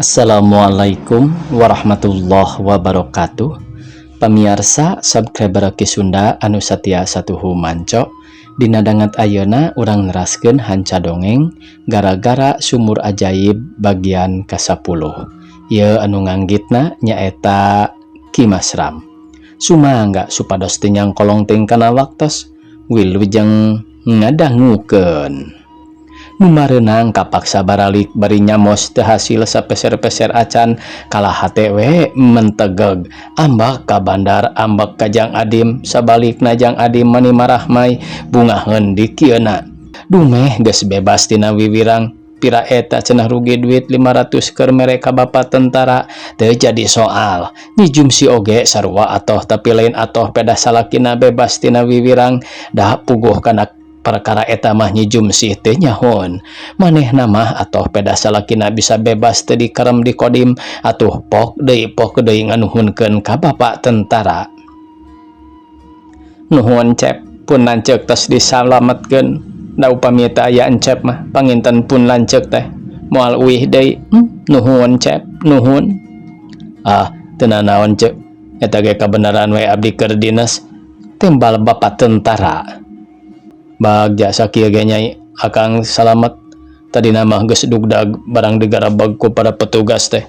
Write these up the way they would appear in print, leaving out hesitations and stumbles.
Assalamualaikum warahmatullahi wabarakatuh. Pamirsa subscriber Ki Sunda anu satia satuhu manco. Dina dangat ayeuna urang neraskeun hanca dongeng gara-gara sumur ajaib bagian ke-10. Ieu anu nganggitna nyaeta Ki Masram. Sumangga supados teu nyangkolong teuing kana waktos wilujeng ngadangukeun. Numareunang kapaksa baralik bari nyamos teu hasil sapeser-peser acan kalah hate we mentegeg ambak ka bandar ambak ka Jang Adim sabalikna Jang Adim mani marahmai bungaheun di kieuna dumeh geus bebas tina wiwirang pira eta cenah rugi duit 500 keur mere ka bapa tentara teu jadi soal nyijum si oge sarua atoh tapi lain atoh pedah salakina bebas tina wiwirang dah puguh kana perkara eta mah nyijum sih teh nyahon manehna mah atoh peda salakina bisa bebas teu dikerem di kodim atuh pok deui nganuhunkeun ka bapak tentara. Nuhun cep pun lanceuk tos disalametkeun da upami teu aya encep mah panginten pun lanceuk teh moal uih deui. Nuhun cep nuhun teu nanaon ceuk eta ge kabenaran we abdi keur dinas tembal bapak tentara. Bagja sakieu ge nyai akang salamet tadi nama geus dugdag barang digarabag ku para petugas teh.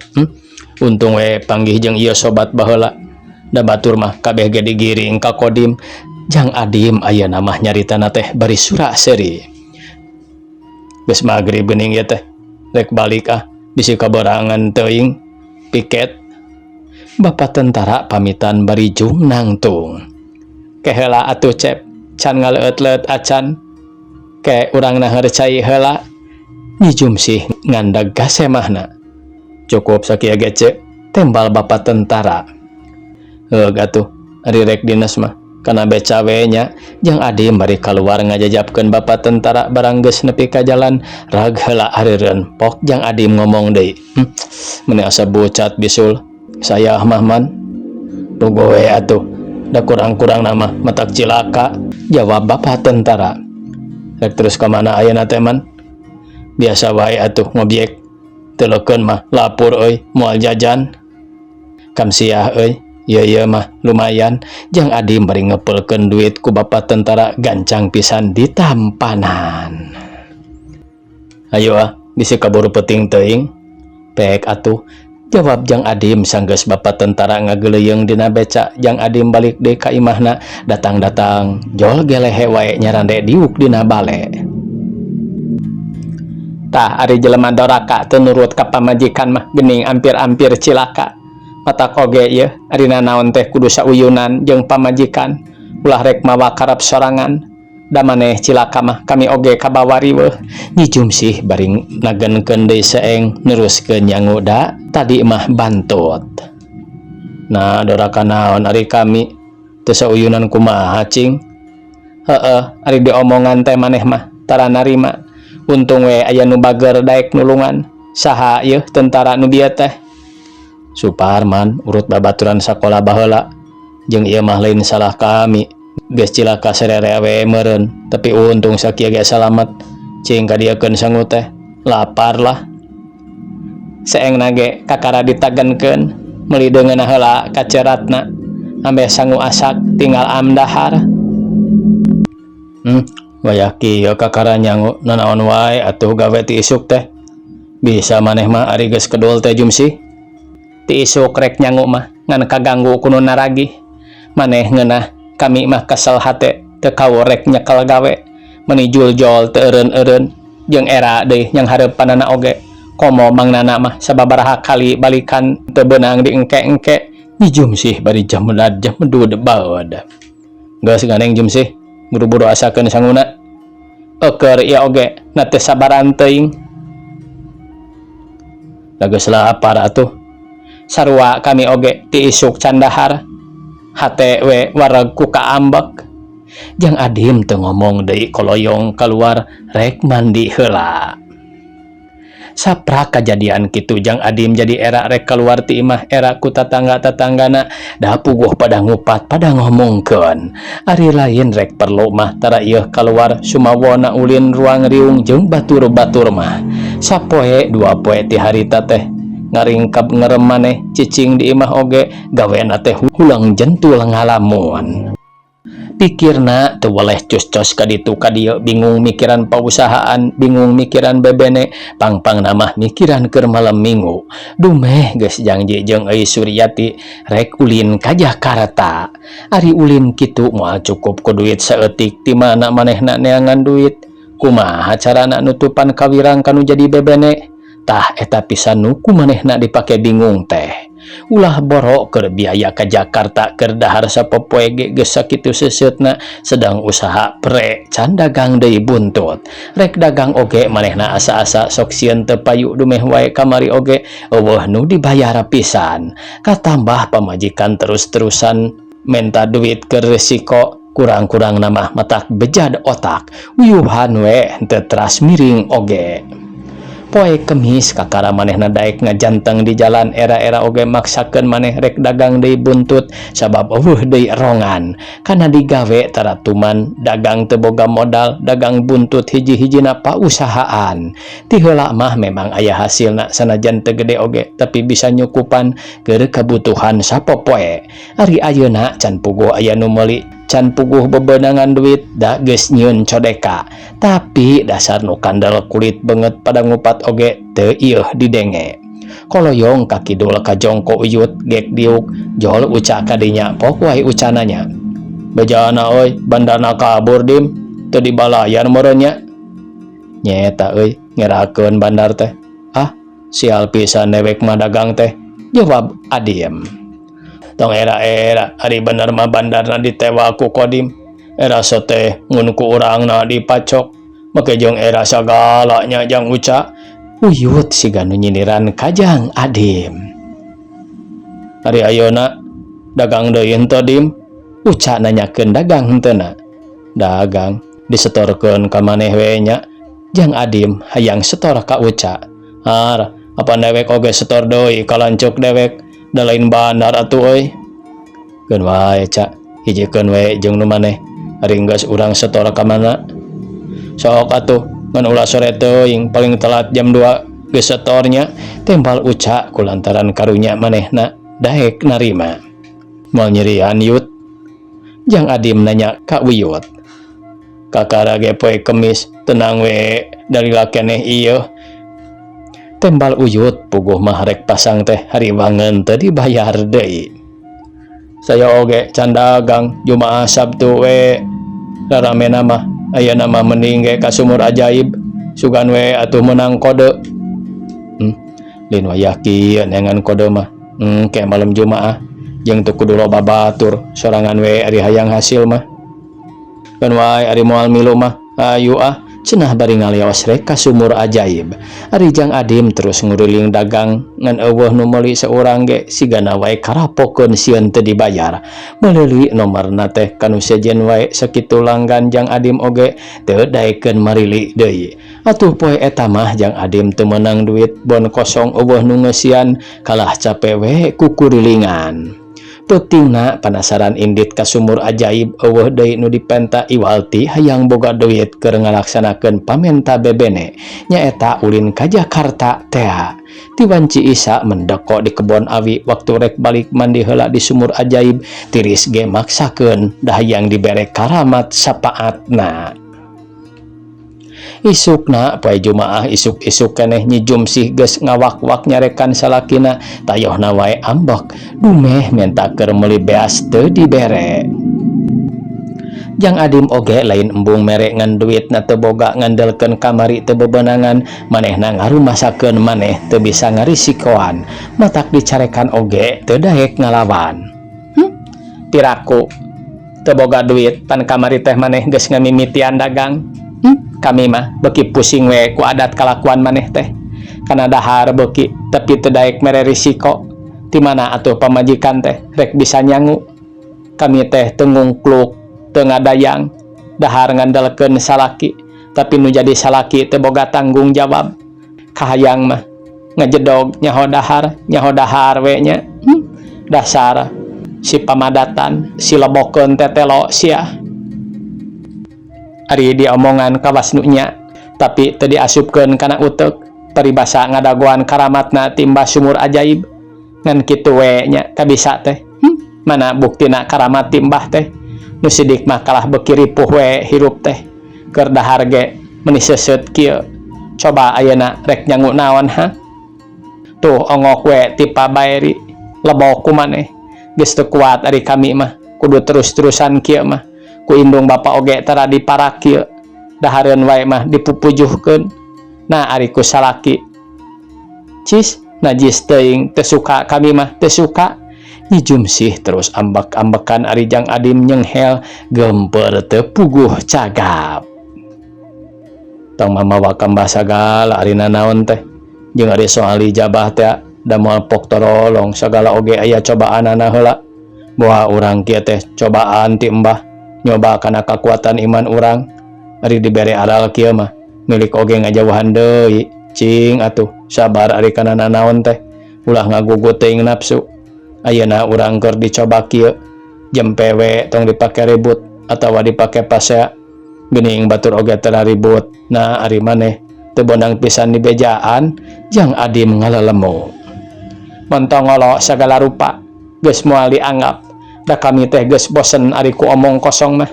Untung we panggih jeung ieu sobat baheula da batur mah kabeh ge digiring ka kodim Jang Adim ayeuna mah nyaritana teh bari sura seuri geus magrib geuning ieu teh rek balik bisi kaborangan teuing piket bapak tentara pamitan bari jung nangtung keheula atuh cep can ngaleut-leut acan ke urang na harcai heula nyijum sih ngandag gasemahna cukup sakieu ge ceuk tembal bapak tentara heug atuh ari rek dinas mah kana beca we nya Jang Adim bari kaluar ngajajabkeun bapak tentara barang geus nepi ka jalan rag heula areureun pok Jang Adim ngomong deui meuni asa bocat bisul saya Mahman tugu we atuh da kurang-kurang nama matak cilaka jawab bapak tentara. Rek terus ka mana ayeuna teh man biasa wae atuh ngobyek teleukeun mah lapur euy moal jajan kam siah euy ieu mah lumayan Jang Adim bari ngepelkeun duit ku bapak tentara gancang pisan ditampanan. Ayo bisi kaburu peuting teuing pek atuh jawab Jang Adim sanggeus bapak tentara ngageleyeung dina beca. Jang Adim balik deui ka imahna datang-datang jol gelehe wae nyarande diuk dina bale. Tah ari jelema doraka teu nurut ka pamajikan mah geuning ampir-ampir cilaka. Matak oge ieu arina naon teh kudu sauyunan jeung pamajikan ulah rek mawa karep sorangan da maneh cilaka mah kami oge kabawari weuh nyijum sih bari nagenkeun deui seeng neruskeun nyangu da tadi mah bantut. Nah doraka naon ari kami teu sauyunan kumaha cing? Heeh ari diomongan teh maneh mah tara narima. Untung we aya nu bager daek nulungan. Saha ieu tentara nu bieu teh? Suparman urut babaturan sakola baheula jeung ieu mah lain salah kami. Geus cilaka serere we meureun tapi untung sakieu ge salamet cing kadiekeun sangu teh lapar lah seengna ge kakara ditagenkeun meuli deungeunna heula kaceratna ambeh sangu asak tinggal amdahar. Wayah kieu kakara nyangu nanaon wae atuh gawe ti isuk teh bisa maneh mah ari geus kedul teh jumsi ti isuk rek nyangu mah ngan kaganggu ku nu naragih maneh ngeunah kami mah kesel hate teu kaworek nyekel gawe meuni jul-jol teu eureun-eureun jeung era deui yang hareupanana oge komo mangnana mah sababaraha kali balikan teu beunang diengke-engke nyijum sih bari jamudad jamudud baod. Geus gandeng jum sih buru-buru asakeun sanguna keur ieu oge na teu sabaran teuing da geus lapar atuh sarua kami oge ti isuk candahar hate we wareg ku kaambek. Jang Adim teu ngomong deui koloyong keluar rek mandi heula. Saprak kajadian kitu Jang Adim jadi era rek keluar ti imah era ku tatangga-tatanggana da puguh pada ngupat pada ngomongkeun ari lain rek perlu mah tara ieu keluar sumawona ulin ruang riung jeung batur-batur mah sapoe dua poe ti harita teh ngaringkab ngerem maneh cicing di imah oge gawena teh hulang jentul ngalamun. Pikirna teu boleh cus-cos ka ditu ka dieu, bingung mikiran pausahaan, bingung mikiran bebene, pang-pang namah mikiran keur malam minggu. Dumeh geus janji jeung euy Suryati rek ulin ka Jakarta. Ari ulin kitu moal cukup ku duit saeutik, ti mana manehna neangan duit. Kumaha carana nutupan kawirang kanu jadi bebene? Tah eta pisan nu ku manehna dipake bingung teh. Ulah borok keur biaya ka Jakarta keur dahar sapopoe ge geus sakitu seuseutna, sedang usaha pre can dagang deui buntut. Rek dagang oge manehna asa-asa sok sieun teu payu dumeh wae kamari oge eueuh nu dibayar pisan. Katambah pamajikan terus-terusan menta duit keur resiko, kurang-kurang namah matak bejad otak, uyuhan we teu teras miring oge. Poe Kemis kakara manehna daek ngajanteng di jalan era-era oge maksakeun maneh rek dagang deui buntut sabab eueuh deui rongan kana digawe taratuman dagang teu boga modal, dagang buntut hiji-hijina pausahaan. Ti heula mah memang aya hasilna sanajan teu gede oge tapi bisa nyukupan keur kebutuhan sapopoe. Ari ayeuna can puguh aya nu meuli, can puguh bebenangan duit da geus nyieun codeka, tapi dasar nu kandel kulit banget pada ngupat oge teu ieuh didenge. Koloyong ka kidul ka jongko uyut gek diuk jol uca kadinya pok wae ucananya. Bejana euy bandana kabur dim teu dibalayar meureunnya. Nyeta euy ngerakeun bandar teh. Ah sial pisan dewek mah dagang teh, jawab Adim. Tong era-era ari bener mah bandarna ditewa ku Kodim, era sote ngun ku urangna dipacok make jeung era sagalanya jang uca. Uyut siga nu nyindiran kajang Adim. Ari ayeuna dagang deui henteu Dim? Uca nanyakeun dagang henteuna. Dagang disetorkeun ka maneh we nya. Jang Adim hayang setor ka Uca. Har apa dewek oge setor deui ka lancuk dewek, da lain bandar atuh euy. Keun wae Ca, hijikeun we jeung nu maneh. Ari geus urang setor ka mana? Sok atuh ngan ulah sore teuing, paling telat jam 2 geus setornya, tembal Uca kulantaran karunya manehna daek narima. Moal nyerian Yut? Jang Adim nanya ka Wiyut. Kakara ge poe Kemis tenang we dalila keneh ieu. Tembal Uyut puguh mah rek pasang teh hari wangeun teu dibayar deui. Saya oge can dagang Jumaah Sabtu we raramena mah ayeuna mah mending ge ka Sumur Ajaib sugan we atuh menang kode. Lin wayah kieu neangan kode mah. Kayak malam Jumaah jeung teu kudu loba batur sorangan we ari hayang hasil mah. Keun wae ari moal milu mah ayu cenah bari ngalios rek ka Sumur Ajaib. Ari Jang Adim terus nguriling dagang ngan eueuh nu meuli saurang ge sigana wae karapokeun sieun teu dibayar. Meuleuli nomerna teh kanu sejen wae sakitu langgan Jang Adim oge teu daekeun marili deui. Atuh poe eta mah Jang Adim teu meunang duit, bon kosong eueuh nu ngeusian kalah capek we ku kurilingan. Peutingna panasaran indit ka Sumur Ajaib eueuh deui nu dipenta Iwalti hayang boga duit keur ngalaksanakeun pamenta bebene nyaeta ulin ka Jakarta teh. Ti wanci Isa mendeko di kebon awi waktu rek balik mandi heula di Sumur Ajaib tiris ge maksakeun da hayang dibere karamat sapaatna. Isukna poe Jumaah isuk-isuk keneh Nyi Jumsih geus ngawak-wak nyarekan salakina tayohna wae ambek dumeh menta keur meuli beas teu dibere. Jang Adim oge lain embung mere ngan duitna teu boga ngandelkeun kamari teu bebenangan, manehna ngarumasakeun maneh teu bisa ngarisikoan, matak dicarekan oge teu daek ngalawan. Tiraku teu boga duit pan kamari teh maneh geus ngamimitian dagang. Kami mah beuki pusing we ku adat kalakuan maneh teh. Kana dahar beuki tapi teu daek mere risiko. Ti mana atuh pamajikan teh rek bisa nyangu. Kami teh teu ngungkluk, teu ngadayang, dahar ngandalkeun salaki, tapi nu jadi salaki teu boga tanggung jawab. Kahayang mah ngajedog nyaho dahar we nya. Dasar si pamadatan, si lebokeun tetelo sia. Ari diomongan kawas nu nya tapi teu diasupkeun kana uteuk. Paribasa ngadaguan karamatna timbah sumur ajaib ngan kitu we nya kabisa teh. Mana buktina karamat timbah teh nu sidik mah kalah beuki ripuh we hirup teh keur dahar ge meuni seuseut kieu. Coba ayeuna rek nyangu naon ha. Tuh ongok we ti pabaeri lebok ku maneh geus teu kuat ari kami mah kudu terus-terusan kieu mah ku indung bapa oge tara diparak kieu dahareun wae mah dipupujuhkeun. Nah ari ku salaki cis najis teuing teu suka kami mah teu suka. Nyi Jumsih terus ambek-ambekan ari Jang Adim nyenghel gempeur teu puguh cagap. Tong mamawa kambah sagala ari nanaon teh jeung ari soal ijabah teh da moal pok torolong sagala oge aya cobaanana heula. Moal urang kieu teh cobaan ti Mbah nyoba kana kakuatan iman urang ari dibere aral kieu mah milik oge ngajauhan deui cing atuh sabar ari kana nanaon teh ulah ngagugut teuing nafsu. Ayeuna urang keur dicoba kieu jempe we tong dipake ribut atawa dipake pasea geuning batur oge teu ribut. Nah ari maneh teu bonang pisan di bejaan Jang Adim ngalalemu montong ngolo sagala rupa geus moal dianggap da kami teh geus bosen ari ku omong kosong mah.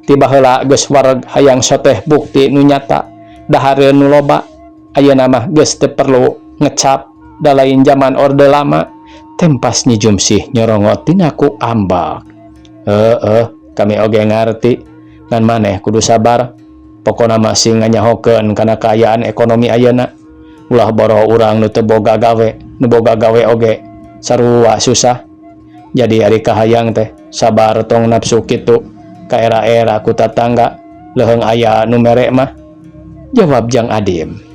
Tiba heula geus wareg hayang soteh bukti nu nyata dahareun nu loba. Ayeuna mah geus teu perlu ngecap da lain zaman orde lama. Tempas Nyi Jumsih nyorongot tina ku ambak. Kami oge ngarti ngan maneh kudu sabar. Pokona masih nganyahokeun kana kaayaan ekonomi ayeuna. Ulah boro urang nu teu boga gawe, nu boga gawe oge sarua susah. Jadi ari kahayang teh sabar tong nafsu kitu ka era-era ku tatangga leheung aya nu mere mah. Jawab Jang Adim.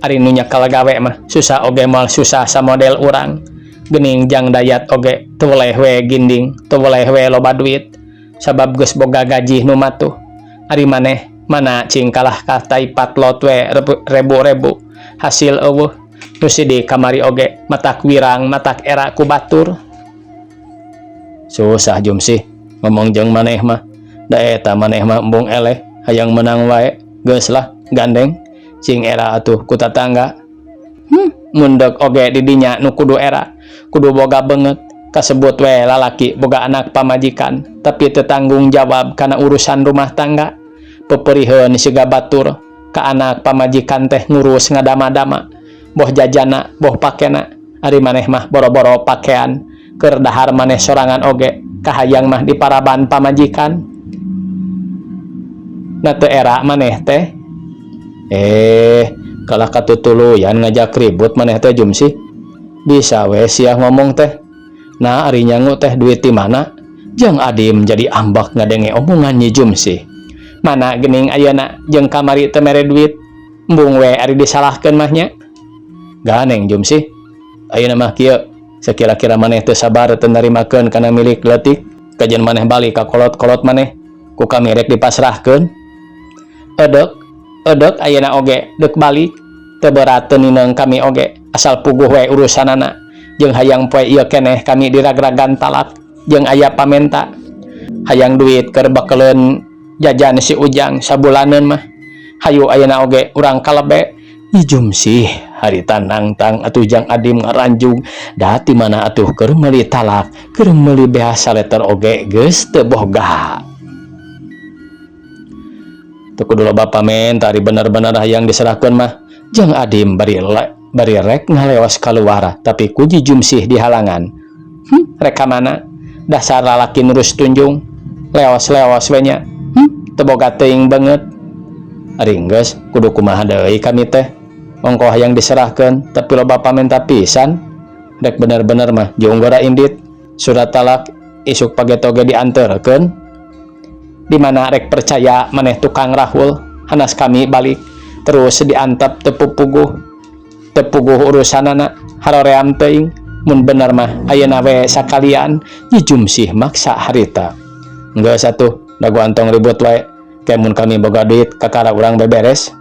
Ari nu nyekel gawe mah susah oge moal susah sa model urang. Geuning Jang Dayat oge teu boleh we ginding, teu boleh we loba duit sabab geus boga gaji nu matuh. Ari maneh mana cing kalah katai patlot we rebu-rebu hasil eueuh nu sidik kamari oge matak wirang matak era ku batur. Susah Jumsih ngomong jeung maneh mah da eta maneh mah embung eleh hayang menang wae geus lah gandeng cing era atuh ku tatangga. Mundek oge di dinya nu kudu era kudu boga banget kasebut we lalaki boga anak pamajikan tapi teu tanggung jawab kana urusan rumah tangga. Peperiheun siga batur ka anak pamajikan teh ngurus ngadama-dama boh jajana boh pakena. Ari maneh mah boro-boro pakean keur dahar maneh sorangan oge kahayang mah di paraban pamajikan. Na teu era maneh teh kalah katutuluyan ngajak ribut maneh teh Jumsih. Bisa we sia ngomong teh. Nah ari nyangu teh duit di mana? Jang Adim jadi ambak ngadenge omongan Nyi Jumsih. Mana geuning ayeuna jeung kamari teu mere duit embung we ari disalahkeun mah nya. Ganeng Jumsih. Ayeuna mah kieu sakira-kira maneh teu sabar teu narimakeun kana milik leutik kajen maneh balik ka kolot-kolot maneh ku kami rek dipasrahkeun. Edek ayeuna oge deuk balik teu berat teu nineung kami oge asal puguh we urusanana jeung hayang poe ieu keneh kami dirag-ragan talak jeung aya pamenta hayang duit keur bakeleun jajan si Ujang sabulaneun mah hayu ayeuna oge urang kalebe. Nyi Jumsih harita nangtang atuh Jang Adim ngaranjung da ti mana atuh keur meuli talak keur meuli behasa letter oge geus teu boga. Teu kudu loba pamen tari bener-bener hayang diserahkeun mah Jang Adim bari rek ngaleos kaluar tapi ku Nyi Jumsih dihalangan. Rek ka mana? Dasar lalaki nurus tunjung leos-leos we nya. Teu boga teuing banget. Ari geus kudu kumaha deui kami teh. Ongko hayang diserahkeun tapi loba pamenta pisan. Rek bener-bener mah junggora indit surat talak isuk page toge dianterkeun. Di mana rek percaya maneh tukang rahul hanas kami balik terus diantep tepupuguh urusanana haroream teuing mun bener mah ayeuna we sakalian Nyi Jumsih maksa harita. Geus atuh dagu antong ribut wae ke mun kami boga duit kakara urang beberes.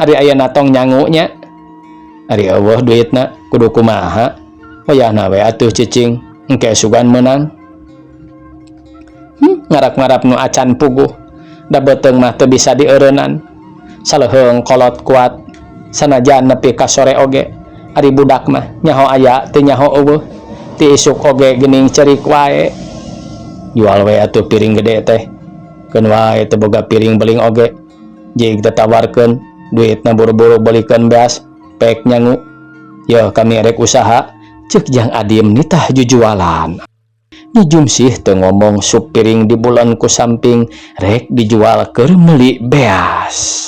Ari ayeuna tong nyangu nya. Ari eueuh duitna kudu kumaha? Wayahna we atuh cicing engke sugan meunang. Ngarap-ngarap nu acan puguh da beuteung mah teu bisa dieureunnan Saleheng kolot kuat sanajan nepi ka sore oge. Ari budak mah nyaho aya teu nyaho eueuh, ti isuk oge geuning cerik wae. Jual we atuh piring gede teh, keun wae teu boga piring beling oge. Jig ditawarkeun duitna buru-buru belikeun beas pek nyangu. Yeuh kami rek usaha, ceuk Jang Adim nitah jujualan. Nijum sih teu ngomong sup piring di bulan ku samping rek dijual keur meuli beas.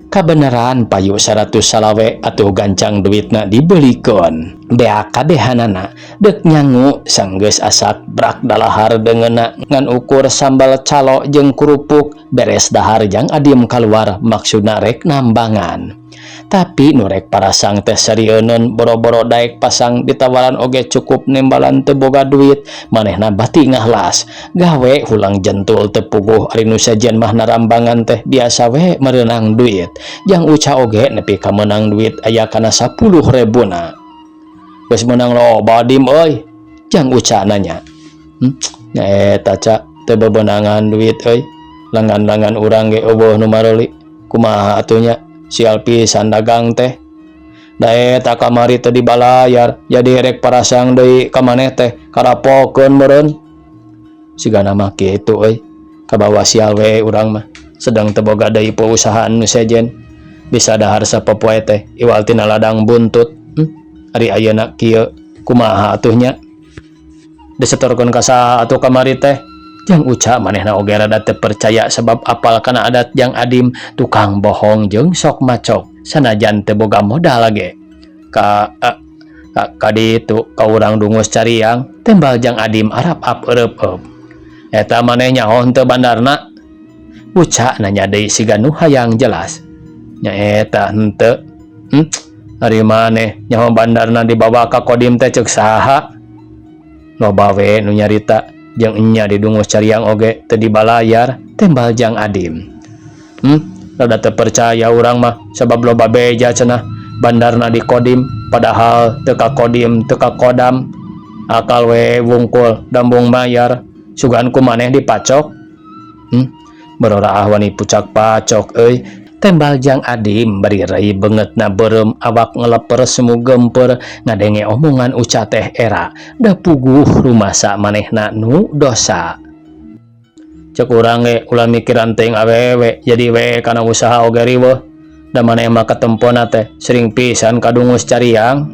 Kabeneran payu 100 salawe atuh gancang duitna dibelikeun. Bea kabehanana deuk nyangu sanggeus asak brak dalahar deungeunna ngan ukur sambal calo jeung kerupuk beres dahar Jang Adim kaluar maksudna rek nambangan. Tapi nu rek parasang teh sarieun boro-boro daek pasang ditawaran oge cukup nembalan teu boga duit manehna bati ngahlas gawe hulang jentul teu puguh ari nu sajian mah narambangan teh biasa we merenang duit. Jang Uca oge nepi ka meunang duit aya kana 10.000 na. Geus meunang loba Dim euy, Jang Uca nanya. Nya eta ca teu bebenangan duit euy, langan-langan urang ge eueuh nu mareli. Kumaha atuh nya? Sial pisan dagang teh. Da eta kamari teu dibalayar, jadi rek parasang deui ka maneh teh karapokeun meureun. Sigana mah kitu euy. Kabawa sial we urang mah. Sedang teu boga deui pausahaan nu sejen. Bisa dahar sapopoe teh iwal tina ladang buntut. Ari ayeuna kieu kumaha atuh nya? Disetorkeun ka saha atuh kamari teh? Jang Uca manehna oge rada teu percaya sabab apal kana adat Jang Adim tukang bohong jeung sok macok sanajan teu boga modal ge. Ka ditu ka urang dungus cariang tembal Jang Adim arap-ap eureup-eup. Eta maneh nyaho teu bandarna? Uca nanya deui siga nu hayang jelas. Nya eta henteu. Ari maneh nyaho bandarna dibawa ka Kodim teh ceuk saha? Loba we nu nyarita jeung enya di dungus cariang oge teu dibalayar tembal Jang Adim. Rada teu percaya urang mah sabab loba beja cenah bandarna di Kodim padahal teu ka Kodim teu ka Kodam. Akal we wungkul dambung mayar sugan ku maneh dipacok. Berorah wani pucak pacok euy. Tembal Jang Adim bari rei beungeutna beureum awak ngeleper semu gempeur ngadenge omongan Uca teh era da puguh rumasa manehna nu dosa. Ceuk urang ge ulah mikiran teuing awewe jadi we kana usaha oge riweuh. Da maneh mah katempona teh sering pisan kadungus cariang.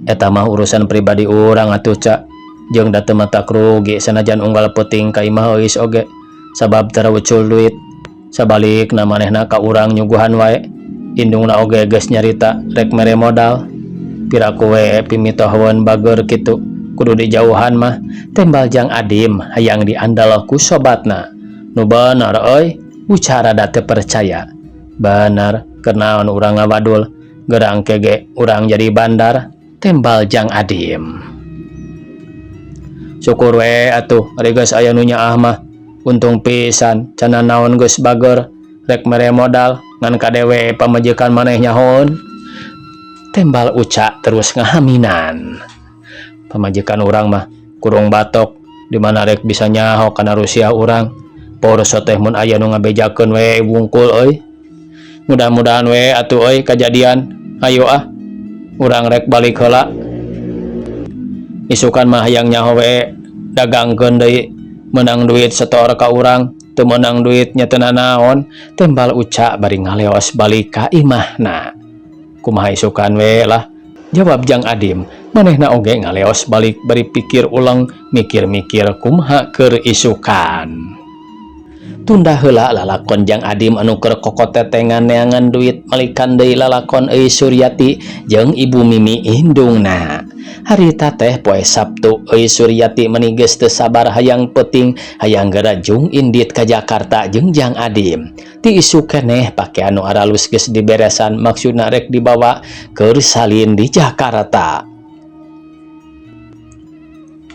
Eta mah urusan pribadi urang atuh ca. Jeung da teu matak rugi sanajan unggal peuting ka imah eus oge sabab teu ucul duit. Sabalikna manehna ka urang nyuguhan wae. Indungna oge geus nyarita rek mere modal. Piraku we pimitohweun bager kitu kudu dijauhan mah. Tembal Jang Adim hayang diandal ku sobatna. Nu bener euy, Uca rada teu percaya. Bener, keur naon urang ngawadul, gerang kege urang jadi bandar. Tembal Jang Adim. Syukur we atuh ari geus aya nu nyaah mah. Untung pisan cenah naon geus bager rek mere modal ngan kadewe pamajikan maneh nyahoon. Tembal Uca terus ngahaminan. Pamajikan urang mah kurung batok di mana rek bisa nyaho kana rusia urang. Poros teh mun aya nu ngabejakeun we wungkul euy. Mudah-mudahan we atuh euy kajadian. Ayo urang rek balik heula. Isukan mah hayang nyaho we dagangkeun deui. Menang duit setor ka urang teu menang duit nya teu naon. Tembal Uca bari ngaleos balik ka imahna. Kumaha isukan we lah, jawab Jang Adim. Manehna oge ngaleos balik bari pikir ulang mikir-mikir kumaha keur isukan. Tunda heula lalakon Jang Adim anu keur kokotetengan neangan duit malikan deui lalakon euy Suryati jeung Ibu Mimi indungna. Harita teh poe Sabtu euy Suryati meuni geus teu sabar hayang peuting hayang garajung indit ka Jakarta jeung Jang Adim. Ti isu keneh pake anu aralus geus diberesan maksudna rek dibawa keur salin di Jakarta.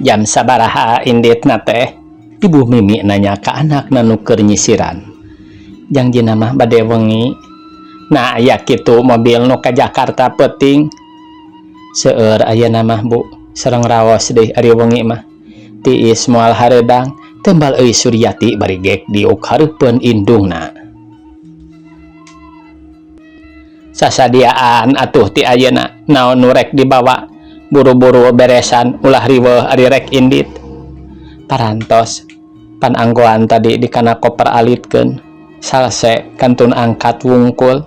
Jam sabaraha inditna teh? Ibu Mimi nanya ka anakna nu keur nyisiran. Jang jina mah bade wengi. Nah aya kitu mobil nu ka Jakarta peuting. Seueur ayeuna mah Bu, sareng raos deui ari wengi mah. Tiis moal hareudang, tembal euy Suryati bari gek diuk hareupeun indungna. sasadiaan atuh ti ayeuna naon nu rek dibawa buru-buru beresan ulah riweuh ari rek indit parantos pan anggoan tadi dikana koper alitkeun salse kantun angkat wungkul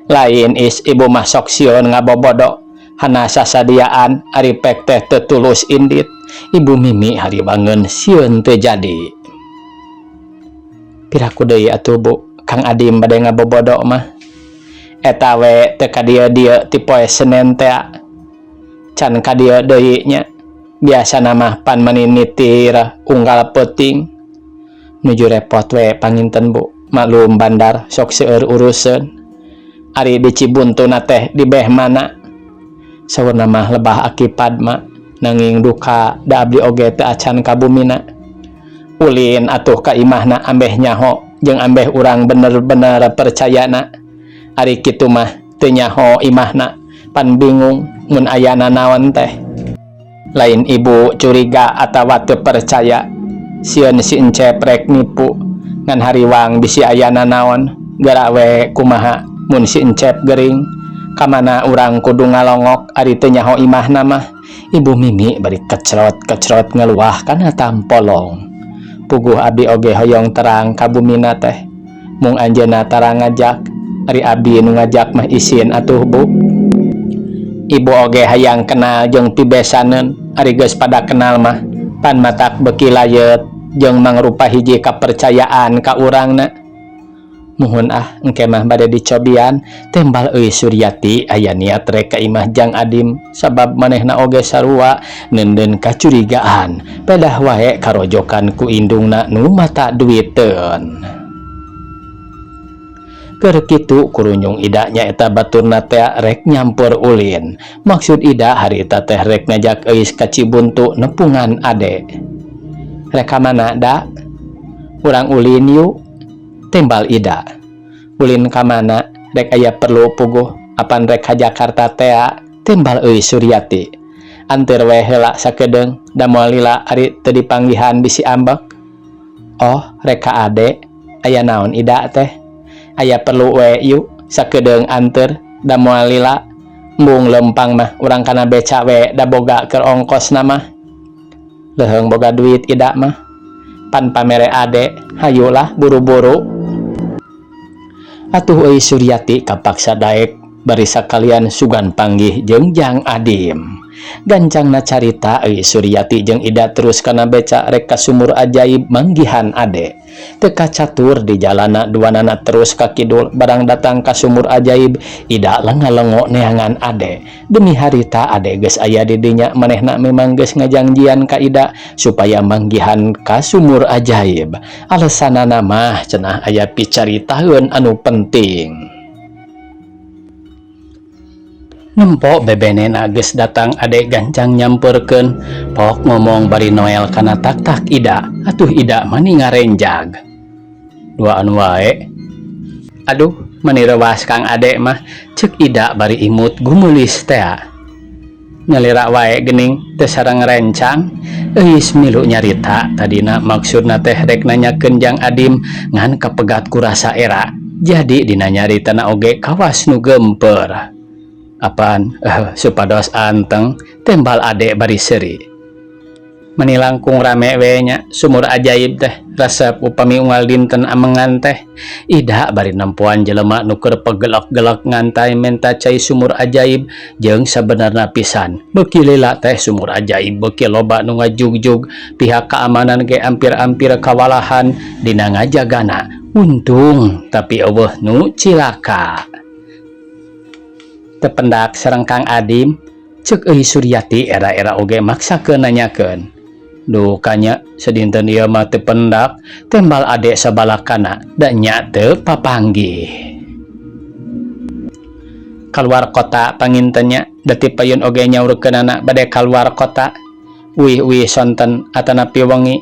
lain is ibu masok sieun ngabobodo hana sasadiaan ari pek teh teu tulus indit ibu Mimi hari bangun sieun teu jadi piraku deui atuh Bu Kang Adim bade ngabobodo mah eta we teu ka dieu ti poe Senen teh can ka dieu deui nya biasana mah pan maninitir unggal peuting nuju repot we panginten Bu maklum bandar sok seueur uruseun ari di Cibuntuna teh di beh mana saurna mah lebah akipad mah nanging duka da abdi oge teu acan ka bumina ulin atuh ka imahna ambeh nyaho jeung ambeh urang bener-bener percayana ari kitu mah teu nyaho imahna pan bingung mun ayana naon teh lain ibu curiga atawa teu percaya sieun si Encep rek nipu ngan hariwang bisi ayana naon gara we kumaha mun si Encep gering kamana urang kudu ngalongok ari teu nyaho imahna mah ibu Mimi bari kecrot ngeluah kana tampolong puguh abdi oge hoyong terang ka bumina teh mung anjeunna tara ngajak ari abdi nu ngajak mah isin atuh Bu ibu oge hayang kenal jeung pibesaneun ari geus pada kenal mah pan matak beuki layeut jeung mangrupa hiji kapercayaan ka urangna muhun engke mah bade dicobian tembal euy Suryati aya niat rek ka imah Jang Adim sabab manehna oge sarua neundeun kacurigaan pedah wae karojokan ku indungna nu mata duiteun keur kitu kurunyung Ida nyaeta baturna teh rek nyampur ulin maksud Ida hari eta teh rek ngajak euy ka Cibuntu nepungan ade rek ka mana da urang ulin yuk tembal Ida ulin ka mana rek aya perlu puguh apan rek ka Jakarta teh tembal euy Suryati anteur we heula sakedeung da moal lila ari teu dipanggihan bisi ambek oh rek ka ade aya naon Ida teh aya perlu we yuk sakedeung anteur da moal lila embung lempang mah urang kana beca we da boga keur ongkosna mah leuheung boga duit Ida mah pan pamere ade hayulah buru-buru atuh euy Suryati kapaksa daek bari sakalian sugan panggih jeung Jang Adim gancangna carita euy Suryati jeung Ida terus kana beca rek ka sumur ajaib manggihan ade teu kacatur di jalana duanana terus ka kidul barang datang ka sumur ajaib Ida lenga-lengo neangan ade demi harita ade geus aya di dinya manehna memang geus ngajangjian ka Ida supaya manggihan ka sumur ajaib alesanana mah cenah aya picaritaeun anu penting nempok bebenena geus datang ade gancang nyamperkeun pok ngomong bari Noel kana tak-tak Ida atuh Ida mani ngarenjag duaan wae aduh mani rewas Kang ade mah ceuk Ida bari imut gumulis teh nyalira wae geuning teu sareng rencang eus milu nyarita tadina maksudna teh rek nanyakeun Jang Adim ngan kapegat ku rasa era jadi dina nyaritana oge kawas nu gemper apaan supados anteng tembal ade bari seuri mani langkung rame we nya sumur ajaib teh resep upami unggal dinten amengan teh Ida bari nempuan jelema nu keur pegelek-gelek ngantai menta cai sumur ajaib jeung sabenerna pisan beuki lila teh sumur ajaib beuki loba nu ngajugjug pihak keamanan ge ampir-ampir kawalahan dina ngajagana untung tapi eueuh nu cilaka tependak sareng Kang Adim ceuk euy Suryati era-era oge maksakeun nanyakeun duh kanya sedinten ieu mah teu pendak tembal ade sabalakana da nya teu papanggih kaluar kota pangintennya dati payun oge nyaurkeunana bade kaluar kota wih sonten atanapi wengi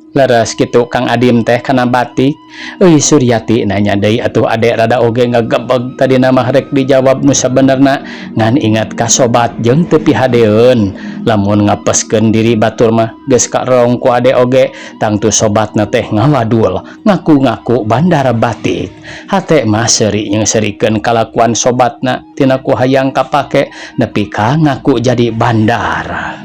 Leres gitu Kang Adim teh kana batik. Suryati nanya deui atuh adek rada oge ngagebeg tadi nama rek dijawab nu sabenerna ngan ingat ka sobat jeung teu pihadeun lamun ngapeskeun diri batur mah geus karong ku adek oge tangtu sobatna teh ngawadul ngaku-ngaku bandar batik. Hate mah seuri jeung serikeun kalakuan sobatna tina ku hayang kapake nepi ka ngaku jadi bandar.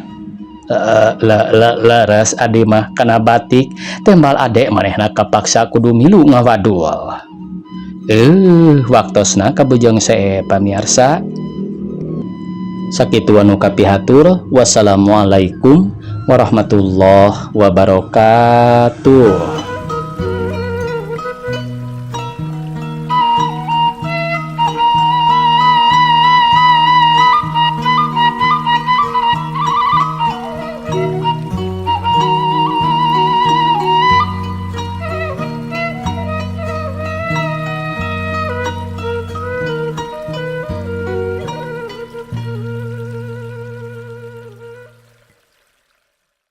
Leres adi mah kana batik tembal adek manehna kapaksa kudu milu ngawadul. Waktosna kabujeng sae pamirsa. Sakitu anu kapihatur. Wassalamualaikum warahmatullahi wabarakatuh.